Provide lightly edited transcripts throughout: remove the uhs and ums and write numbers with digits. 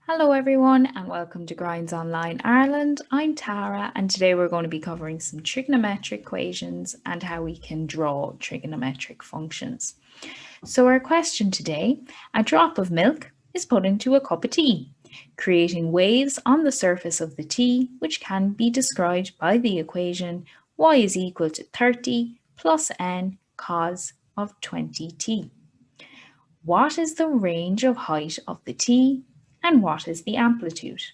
Hello everyone and welcome to Grinds Online Ireland. I'm Tara and today we're going to be covering some trigonometric equations and how we can draw trigonometric functions. So our question today, a drop of milk is put into a cup of tea, creating waves on the surface of the tea which can be described by the equation y is equal to 30 plus n cos of 20t. What is the range of height of the tea? And what is the amplitude?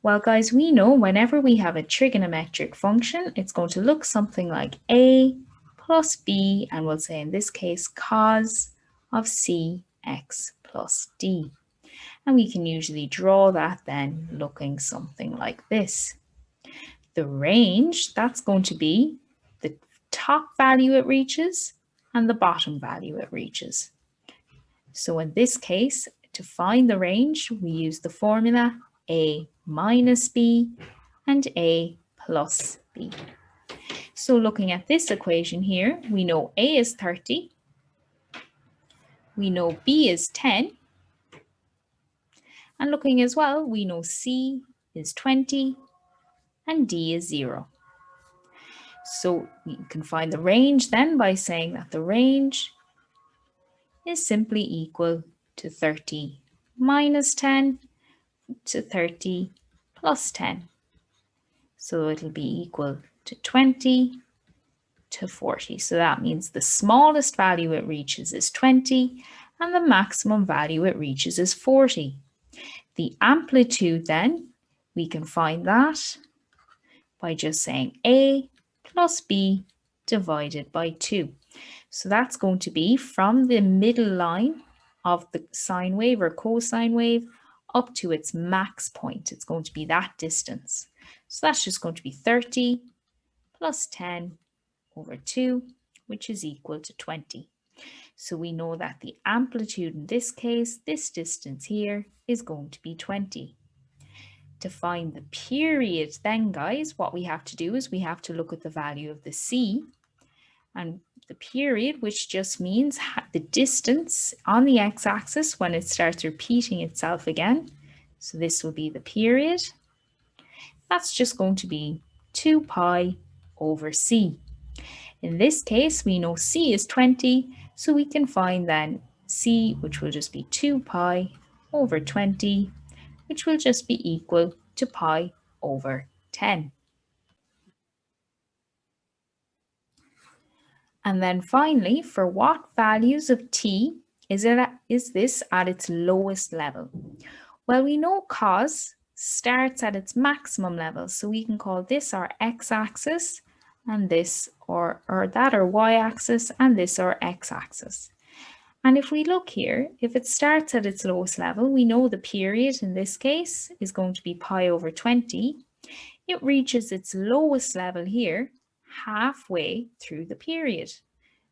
Well, guys, we know whenever we have a trigonometric function, it's going to look something like a plus b, and we'll say in this case cos of cx plus d. And we can usually draw that then looking something like this. The range, that's going to be the top value it reaches and the bottom value it reaches. So in this case, to find the range, we use the formula a minus b and a plus b. So looking at this equation here, we know a is 30, we know b is 10, and looking as well, we know c is 20 and d is 0. So we can find the range then by saying that the range is simply equal to 30 minus 10 to 30 plus 10. So it'll be equal to 20 to 40. So that means the smallest value it reaches is 20 and the maximum value it reaches is 40. The amplitude then, we can find that by just saying a plus b divided by 2. So that's going to be from the middle line of the sine wave or cosine wave up to its max point. It's going to be that distance. So that's just going to be 30 plus 10 over 2, which is equal to 20. So we know that the amplitude in this case, this distance here, is going to be 20. To find the period then, guys, what we have to do is we have to look at the value of the c, and the period, which just means the distance on the x-axis when it starts repeating itself again. So this will be the period. That's just going to be 2 pi over c. In this case, we know c is 20, so we can find then c, which will just be 2 pi over 20, which will just be equal to pi over 10. And then finally, for what values of t is this at its lowest level? Well, we know cos starts at its maximum level, so we can call this our x-axis and this or that our y-axis and this our x-axis. And if we look here, if it starts at its lowest level, we know the period in this case is going to be pi over 20. It reaches its lowest level here halfway through the period.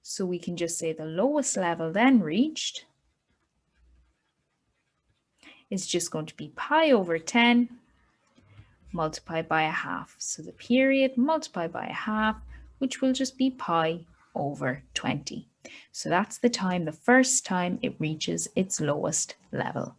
So we can just say the lowest level then reached is just going to be pi over 10 multiplied by a half. So the period multiplied by a half, which will just be pi over 20. So that's the time, the first time it reaches its lowest level.